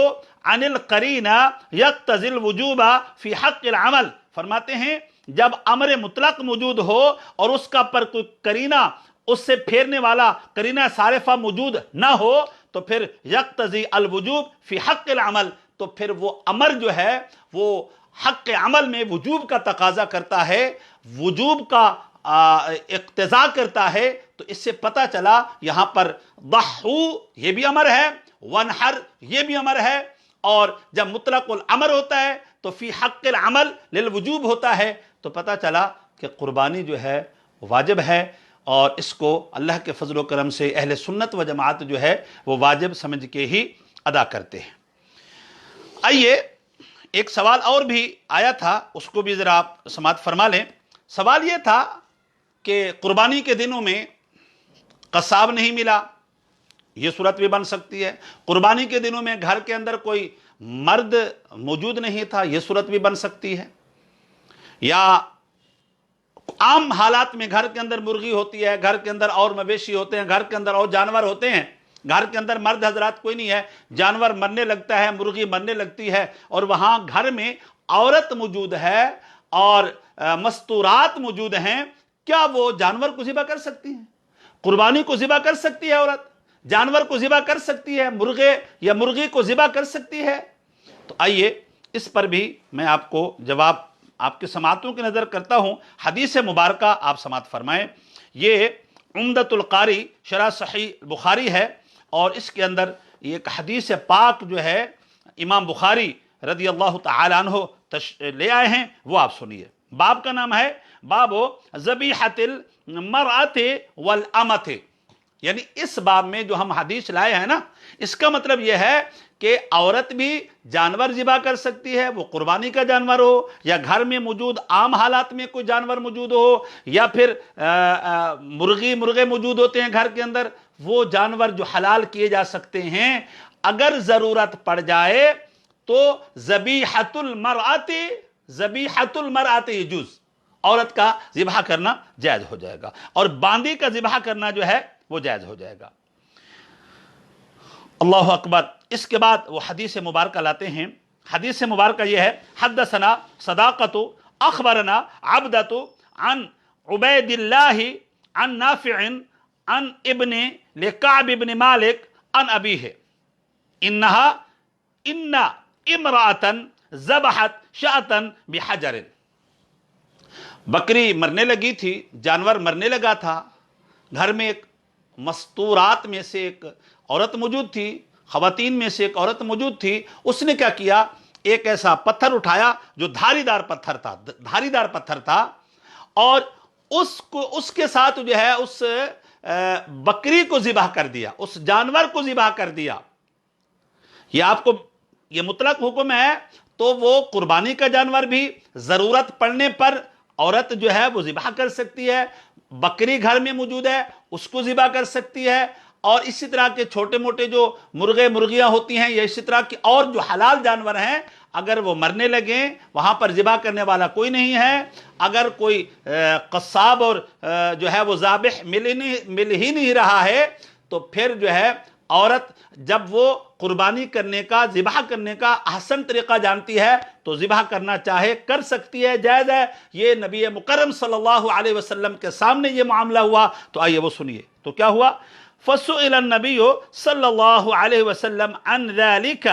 عن القرینہ یقتضی الوجوب فی حق العمل، فرماتے ہیں جب امر مطلق موجود ہو اور اس کا پر کوئی قرینہ، اس سے پھیرنے والا قرینہ صارفہ موجود نہ ہو، تو پھر یقتضی الوجوب فی حق العمل، تو پھر وہ امر جو ہے وہ حق عمل میں وجوب کا تقاضا کرتا ہے، وجوب کا اقتضاء کرتا ہے۔ تو اس سے پتہ چلا یہاں پر ضحو یہ بھی امر ہے، ونحر یہ بھی امر ہے، اور جب مطلق الامر ہوتا ہے تو فی حق العمل للوجوب ہوتا ہے، تو پتہ چلا کہ قربانی جو ہے واجب ہے، اور اس کو اللہ کے فضل و کرم سے اہل سنت و جماعت جو ہے وہ واجب سمجھ کے ہی ادا کرتے ہیں۔ آئیے ایک سوال اور بھی آیا تھا، اس کو بھی ذرا آپ سماعت فرما لیں۔ سوال یہ تھا کہ قربانی کے دنوں میں قصاب نہیں ملا، یہ صورت بھی بن سکتی ہے۔ قربانی کے دنوں میں گھر کے اندر کوئی مرد موجود نہیں تھا، یہ صورت بھی بن سکتی ہے۔ یا عام حالات میں گھر کے اندر مرغی ہوتی ہے، گھر کے اندر اور مویشی ہوتے ہیں، گھر کے اندر اور جانور ہوتے ہیں، گھر کے اندر مرد حضرات کوئی نہیں ہے، جانور مرنے لگتا ہے، مرغی مرنے لگتی ہے، اور وہاں گھر میں عورت موجود ہے اور مستورات موجود ہیں، کیا وہ جانور کو ذبح کر سکتی ہیں؟ قربانی کو ذبح کر سکتی ہے عورت؟ جانور کو ذبح کر سکتی ہے؟ مرغے یا مرغی کو ذبح کر سکتی ہے؟ تو آئیے اس پر بھی میں آپ کو جواب آپ کی سماعتوں کی نظر کرتا ہوں۔ حدیث مبارکہ آپ سماعت فرمائیں، یہ عمدۃ القاری شرح صحیح بخاری ہے، اور اس کے اندر ایک حدیث پاک جو ہے امام بخاری رضی اللہ تعالی عنہ لے آئے ہیں، وہ آپ سنیے۔ باب کا نام ہے باب ذبیحۃ المرأۃ والامۃ، یعنی اس باب میں جو ہم حدیث لائے ہیں نا، اس کا مطلب یہ ہے کہ عورت بھی جانور ذبح کر سکتی ہے، وہ قربانی کا جانور ہو یا گھر میں موجود عام حالات میں کوئی جانور موجود ہو، یا پھر مرغے موجود ہوتے ہیں گھر کے اندر، وہ جانور جو حلال کیے جا سکتے ہیں، اگر ضرورت پڑ جائے تو ذبیحۃ المرأۃ یجوز، عورت کا ذبح کرنا جائز ہو جائے گا، اور باندی کا ذبح کرنا جو ہے وہ جائز ہو جائے گا۔ اللہ اکبر۔ اس کے بعد وہ حدیث مبارکہ لاتے ہیں۔ حدیث مبارکہ یہ ہے، حدثنا صداقۃ اخبرنا عبدۃ عن عبید اللہ عن نافع عن ابن لکعب ابن مالک عن ابیہ ان امرأة ذبحت شاة بحجر، بکری مرنے لگی تھی، جانور مرنے لگا تھا، گھر میں ایک مستورات میں سے ایک عورت موجود تھی، خواتین میں سے ایک عورت موجود تھی، اس نے کیا کیا، ایک ایسا پتھر اٹھایا جو دھاری دار پتھر تھا، اور اس کے ساتھ جو ہے اس بکری کو ذبح کر دیا، اس جانور کو ذبح کر دیا، یہ آپ کو یہ مطلق حکم ہے، تو وہ قربانی کا جانور بھی ضرورت پڑنے پر عورت جو ہے وہ ذبح کر سکتی ہے، بکری گھر میں موجود ہے اس کو ذبح کر سکتی ہے، اور اسی طرح کے چھوٹے موٹے جو مرغے مرغیاں ہوتی ہیں یا اسی طرح کی اور جو حلال جانور ہیں، اگر وہ مرنے لگیں وہاں پر ذبح کرنے والا کوئی نہیں ہے، اگر کوئی قصاب اور جو ہے وہ ذابح مل ہی نہیں رہا ہے، تو پھر جو ہے عورت جب وہ قربانی کرنے کا ذبح کرنے کا احسن طریقہ جانتی ہے تو ذبح کرنا چاہے کر سکتی ہے، جائز ہے۔ یہ نبی مکرم صلی اللہ علیہ وسلم کے سامنے یہ معاملہ ہوا، تو آئیے وہ سنیے تو کیا ہوا۔ فَسُئِلَ النَّبِيُّ صلی اللہ علیہ وسلم عن ذَلِكَ،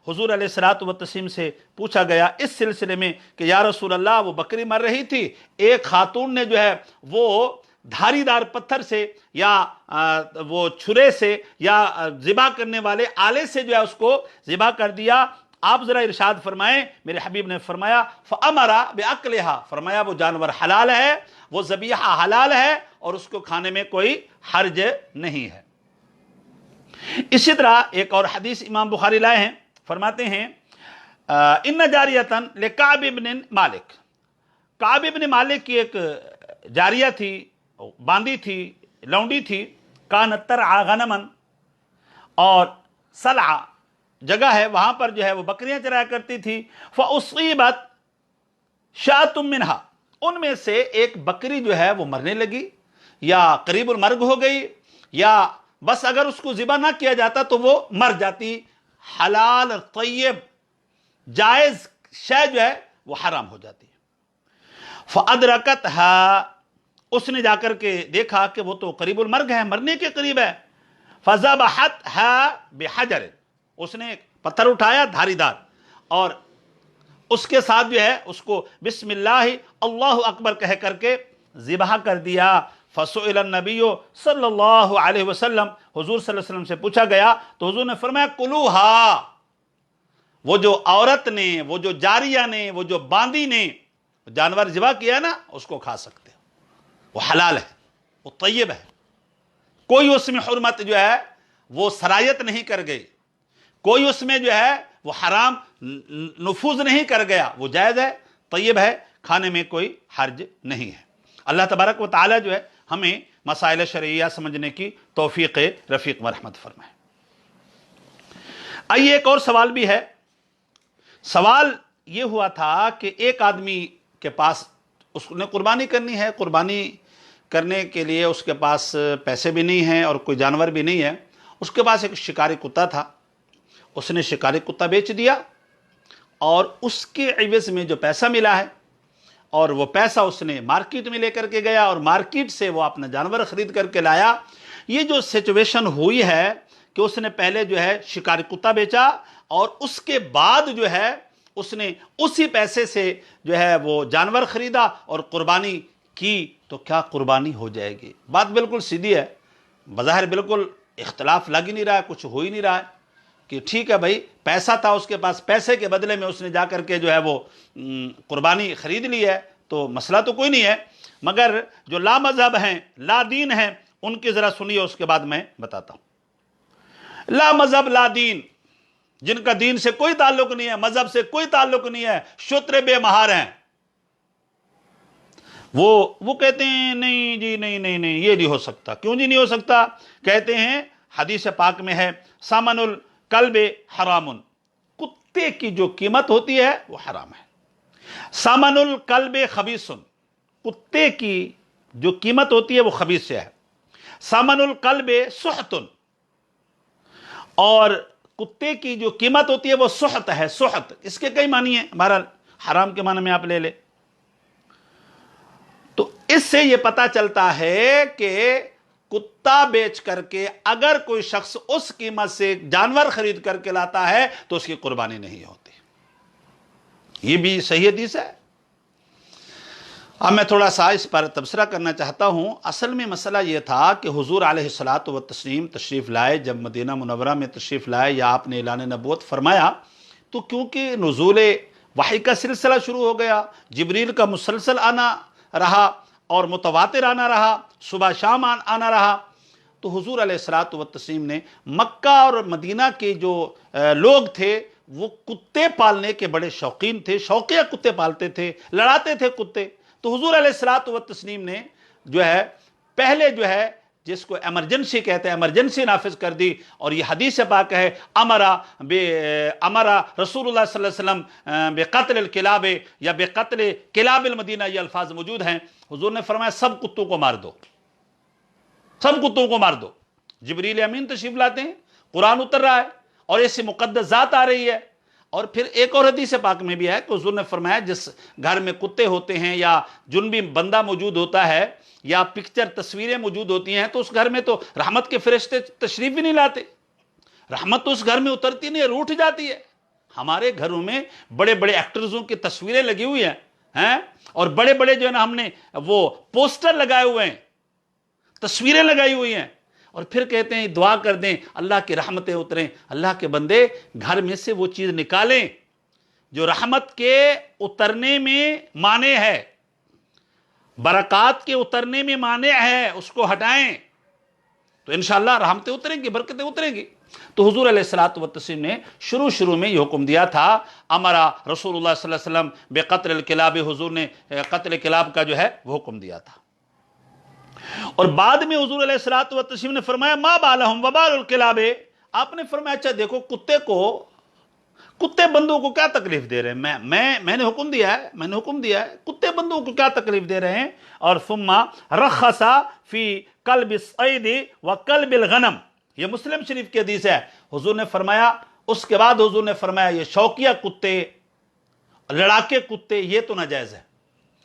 حضور علیہ الصلوۃ والتسلیم سے پوچھا گیا اس سلسلے میں کہ یا رسول اللہ وہ بکری مر رہی تھی، ایک خاتون نے جو ہے وہ دھاری دار پتھر سے یا وہ چھرے سے یا ذبح کرنے والے آلے سے جو ہے اس کو ذبح کر دیا، آپ ذرا ارشاد فرمائیں، میرے حبیب نے فرمایا فَأَمَرَ بِأَكْلِهَا، فرمایا وہ جانور حلال ہے، وہ ذبیحہ حلال ہے اور اس کو کھانے میں کوئی حرج نہیں ہے۔ اسی طرح ایک اور حدیث امام بخاری لائے ہیں، فرماتے ہیں ان جاریتن لکعب بن مالک، کعب بن مالک کی ایک جاریہ تھی، باندی تھی، لونڈی تھی، کانت ترعی غنما، اور سلعہ جگہ ہے وہاں پر جو ہے وہ بکریاں چرایا کرتی تھی، فاصیبت شاۃ منہا، ان میں سے ایک بکری جو ہے وہ مرنے لگی یا قریب المرگ ہو گئی، یا بس اگر اس کو ذبح نہ کیا جاتا تو وہ مر جاتی، حلال طیب جائز شے جو ہے وہ حرام ہو جاتی ہے۔ فَأَدْرَكَتْهَا، اس نے جا کر کے دیکھا کہ وہ تو قریب المرگ ہے، مرنے کے قریب ہے، فَذَبَحَتْهَا بِحَجَرٍ، اس نے ایک پتھر اٹھایا دھاری دار اور اس کے ساتھ جو ہے اس کو بسم اللہ اللہ اکبر کہہ کر کے ذبح کر دیا۔ فَسُئِلَ النَّبِيُّ صلی اللہ علیہ وسلم، حضور صلی اللہ علیہ وسلم سے پوچھا گیا تو حضور نے فرمایا کلوہا، وہ جو عورت نے، وہ جو جاریہ نے، وہ جو باندی نے جانور ذبح کیا نا اس کو کھا سکتے ہیں، وہ حلال ہے، وہ طیب ہے، کوئی اس میں حرمت جو ہے وہ سرایت نہیں کر گئی، کوئی اس میں جو ہے وہ حرام نفوذ نہیں کر گیا، وہ جائز ہے، طیب ہے، کھانے میں کوئی حرج نہیں ہے۔ اللہ تبارک و تعالی جو ہے ہمیں مسائل شرعیہ سمجھنے کی توفیق رفیق و رحمت فرمائے۔ آئیے ایک اور سوال بھی ہے، سوال یہ ہوا تھا کہ ایک آدمی کے پاس اس نے قربانی کرنی ہے، قربانی کرنے کے لیے اس کے پاس پیسے بھی نہیں ہیں اور کوئی جانور بھی نہیں ہے، اس کے پاس ایک شکاری کتا تھا، اس نے شکاری کتا بیچ دیا اور اس کے عوض میں جو پیسہ ملا ہے اور وہ پیسہ اس نے مارکیٹ میں لے کر کے گیا اور مارکیٹ سے وہ اپنا جانور خرید کر کے لایا۔ یہ جو سچویشن ہوئی ہے کہ اس نے پہلے جو ہے شکاری کتا بیچا اور اس کے بعد جو ہے اس نے اسی پیسے سے جو ہے وہ جانور خریدا اور قربانی کی، تو کیا قربانی ہو جائے گی؟ بات بالکل سیدھی ہے، بظاہر بالکل اختلاف لگ ہی نہیں رہا ہے، کچھ ہو ہی نہیں رہا ہے کہ ٹھیک ہے بھائی پیسہ تھا اس کے پاس، پیسے کے بدلے میں اس نے جا کر کے جو ہے وہ قربانی خرید لی ہے، تو مسئلہ تو کوئی نہیں ہے، مگر جو لا مذہب ہیں، لا دین ہیں، ان کی ذرا سنیے، اس کے بعد میں بتاتا ہوں۔ لا مذہب لا دین، جن کا دین سے کوئی تعلق نہیں ہے، مذہب سے کوئی تعلق نہیں ہے، شتر بے مہار ہیں، وہ کہتے ہیں نہیں جی نہیں نہیں نہیں یہ نہیں ہو سکتا۔ کیوں جی نہیں ہو سکتا؟ کہتے ہیں حدیث پاک میں ہے ثمن الکلب حرام، کتے کی جو قیمت ہوتی ہے وہ حرام ہے۔ ثمن الکلب خبیث، کتے کی جو قیمت ہوتی ہے وہ خبیث سے ہے۔ ثمن الکلب سحت، اور کتے کی جو قیمت ہوتی ہے وہ سحت ہے، سحت، اس کے کئی معنی ہیں، بہرحال حرام کے معنی میں آپ لے لیں۔ تو اس سے یہ پتا چلتا ہے کہ کتا بیچ کر کے اگر کوئی شخص اس قیمت سے جانور خرید کر کے لاتا ہے تو اس کی قربانی نہیں ہوتی، یہ بھی صحیح حدیث ہے۔ اب میں تھوڑا سا اس پر تبصرہ کرنا چاہتا ہوں۔ اصل میں مسئلہ یہ تھا کہ حضور علیہ الصلوۃ والتسلیم تشریف لائے، جب مدینہ منورہ میں تشریف لائے یا آپ نے اعلان نبوت فرمایا تو کیونکہ نزول وحی کا سلسلہ شروع ہو گیا، جبریل کا مسلسل آنا رہا، اور متواتر آنا رہا، صبح شام آنا رہا، تو حضور علیہ الصلوۃ والتسلیم نے مکہ اور مدینہ کے جو لوگ تھے وہ کتے پالنے کے بڑے شوقین تھے، شوقیہ کتے پالتے تھے، لڑاتے تھے کتے. تو حضور علیہ الصلوۃ والتسلیم نے جو ہے پہلے جو ہے جس کو ایمرجنسی کہتے ہیں ایمرجنسی نافذ کر دی، اور یہ حدیث پاک ہے امرا رسول اللہ صلی اللہ علیہ وسلم بقتل الکلاب یا بقتل کلاب المدینہ، یہ الفاظ موجود ہیں. حضور نے فرمایا سب کتوں کو مار دو، سب کتوں کو مار دو. جبریل امین تشریف لاتے ہیں، قرآن اتر رہا ہے اور ایسی مقدس ذات آ رہی ہے. اور پھر ایک اور حدیث پاک میں بھی ہے کہ حضور نے فرمایا جس گھر میں کتے ہوتے ہیں یا جنبی بندہ موجود ہوتا ہے یا پکچر تصویریں موجود ہوتی ہیں تو اس گھر میں تو رحمت کے فرشتے تشریف بھی نہیں لاتے، رحمت تو اس گھر میں اترتی نہیں ہے، روٹھ جاتی ہے. ہمارے گھروں میں بڑے بڑے ایکٹرزوں کی تصویریں لگی ہوئی ہیں اور بڑے بڑے جو ہے نا ہم نے وہ پوسٹر لگائے ہوئے ہیں، تصویریں لگائی ہوئی ہیں، اور پھر کہتے ہیں دعا کر دیں اللہ کی رحمتیں اتریں. اللہ کے بندے گھر میں سے وہ چیز نکالیں جو رحمت کے اترنے میں مانع ہے، برکات کے اترنے میں مانع ہے، اس کو ہٹائیں تو انشاءاللہ رحمتیں اتریں گی، برکتیں اتریں گی. تو حضور علیہ الصلوۃ والتسلیم نے شروع میں یہ حکم دیا تھا، امرا رسول اللہ صلی اللہ علیہ وسلم بقتل الکلاب، حضور نے قتل کلاب کا جو ہے وہ حکم دیا تھا. اور بعد میں حضور علیہ الصلوۃ والتسلیم نے فرمایا ما بالہم وبال الکلاب، آپ نے فرمایا اچھا دیکھو کتے بندوں کو کیا تکلیف دے رہے ہیں، میں نے حکم دیا ہے کتے بندوں کو کیا تکلیف دے رہے ہیں. اور ثم رخص فی کلب الصید وکلب الغنم، یہ مسلم شریف کی حدیث ہے. حضور نے فرمایا اس کے بعد حضور نے فرمایا یہ شوقیہ کتے، لڑاکے کتے یہ تو ناجائز ہے،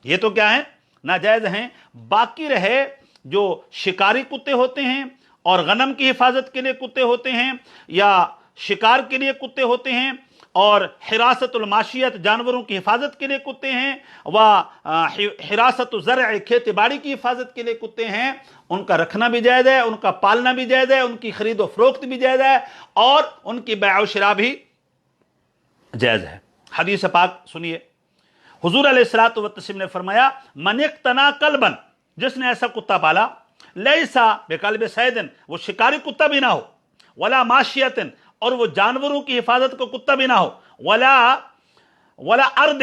یہ تو کیا ہیں ناجائز ہیں. باقی رہے جو شکاری کتے ہوتے ہیں اور غنم کی حفاظت کے لیے کتے ہوتے ہیں یا شکار کے لیے کتے ہوتے ہیں اور حراست الماشیت جانوروں کی حفاظت کے لیے کتے ہیں و حراست الزرع کھیتی باڑی کی حفاظت کے لیے کتے ہیں، ان کا رکھنا بھی جائز ہے، ان کا پالنا بھی جائز ہے، ان کی خرید و فروخت بھی جائز ہے اور ان کی بیع و شراء بھی جائز ہے. حدیث پاک سنیے، حضور علیہ الصلوۃ والتسلیم نے فرمایا من اقتنى کلبا، جس نے ایسا کتا پالا، لیسا بقلب صید، وہ شکاری کتا بھی نہ ہو، ولا ماشیت، اور وہ جانوروں کی حفاظت کو کتا بھی نہ ہو، ولا ارض،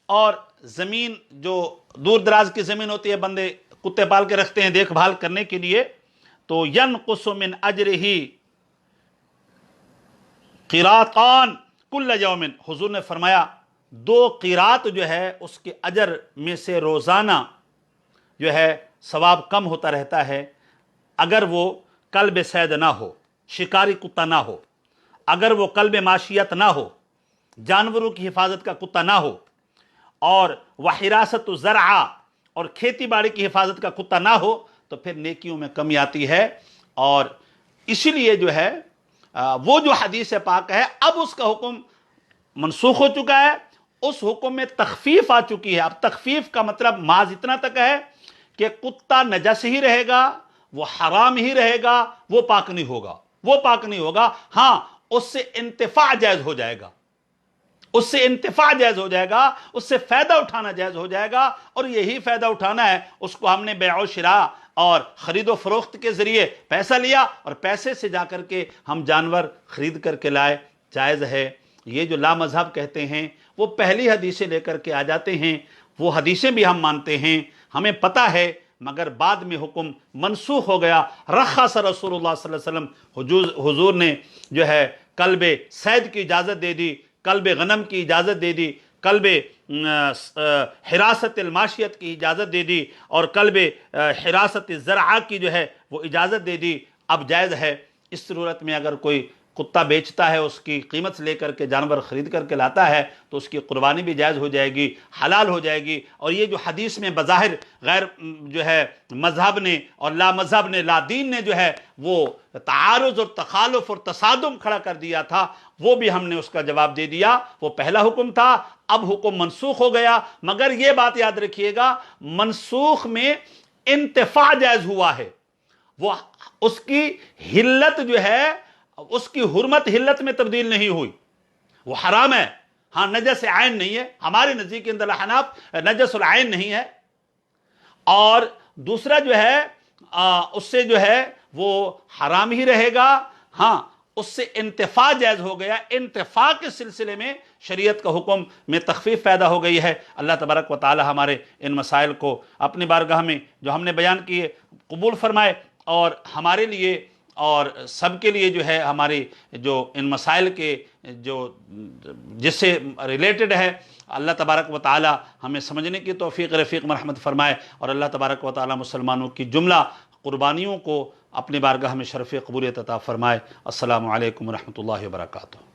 اور زمین جو دور دراز کی زمین ہوتی ہے بندے کتے پال کے رکھتے ہیں دیکھ بھال کرنے کے لیے، تو ینقص من اجرہ قیراطان کل یوم، حضور نے فرمایا 2 قیراط جو ہے اس کے اجر میں سے روزانہ جو ہے ثواب کم ہوتا رہتا ہے اگر وہ کلب صید نہ ہو، شکاری کتا نہ ہو، اگر وہ کلب معاشیت نہ ہو، جانوروں کی حفاظت کا کتا نہ ہو، اور وحراست الزرع، اور کھیتی باڑی کی حفاظت کا کتا نہ ہو، تو پھر نیکیوں میں کمی آتی ہے. اور اسی لیے جو ہے وہ جو حدیث پاک ہے اب اس کا حکم منسوخ ہو چکا ہے، اس حکم میں تخفیف آ چکی ہے. اب تخفیف کا مطلب محض اتنا تک ہے کہ کتا نجس ہی رہے گا، وہ حرام ہی رہے گا، وہ پاک نہیں ہوگا. ہاں اس سے انتفاع جائز ہو جائے گا، اس سے فائدہ اٹھانا جائز ہو جائے گا، اور یہی فائدہ اٹھانا ہے. اس کو ہم نے بیع و شراء اور خرید و فروخت کے ذریعے پیسہ لیا اور پیسے سے جا کر کے ہم جانور خرید کر کے لائے، جائز ہے. یہ جو لا مذہب کہتے ہیں وہ پہلی حدیثیں لے کر کے آ جاتے ہیں، وہ حدیثیں بھی ہم مانتے ہیں، ہمیں پتہ ہے، مگر بعد میں حکم منسوخ ہو گیا. رخص رسول اللہ صلی اللہ علیہ وسلم، حضور نے جو ہے کلب صید کی اجازت دے دی، کلب غنم کی اجازت دے دی، کلب حراست الماشیت کی اجازت دے دی، اور کلب حراست الزرع کی جو ہے وہ اجازت دے دی. اب جائز ہے. اس صورت میں اگر کوئی کتا بیچتا ہے، اس کی قیمت لے کر کے جانور خرید کر کے لاتا ہے تو اس کی قربانی بھی جائز ہو جائے گی، حلال ہو جائے گی. اور یہ جو حدیث میں بظاہر غیر جو ہے مذہب نے اور لا مذہب نے، لا دین نے جو ہے وہ تعارض اور تخالف اور تصادم کھڑا کر دیا تھا، وہ بھی ہم نے اس کا جواب دے دیا. وہ پہلا حکم تھا، اب حکم منسوخ ہو گیا. مگر یہ بات یاد رکھیے گا، منسوخ میں انتفاع جائز ہوا ہے، وہ اس کی حلت جو ہے، اس کی حرمت حلت میں تبدیل نہیں ہوئی، وہ حرام ہے. ہاں نجس عین نہیں ہے، ہمارے نزدیک اندر احناف نجس العین نہیں ہے. اور دوسرا جو ہے اس سے جو ہے وہ حرام ہی رہے گا. ہاں اس سے انتفاع جائز ہو گیا، انتفاع کے سلسلے میں شریعت کا حکم میں تخفیف پیدا ہو گئی ہے. اللہ تبارک و تعالی ہمارے ان مسائل کو اپنی بارگاہ میں جو ہم نے بیان کیے قبول فرمائے، اور ہمارے لیے اور سب کے لیے جو ہے ہمارے جو ان مسائل کے جو جس سے ریلیٹڈ ہے، اللہ تبارک و تعالی ہمیں سمجھنے کی توفیق رفیق مرحمت فرمائے، اور اللہ تبارک و تعالی مسلمانوں کی جملہ قربانیوں کو اپنی بارگاہ میں شرف قبولیت عطا فرمائے. السلام علیکم ورحمۃ اللہ وبرکاتہ.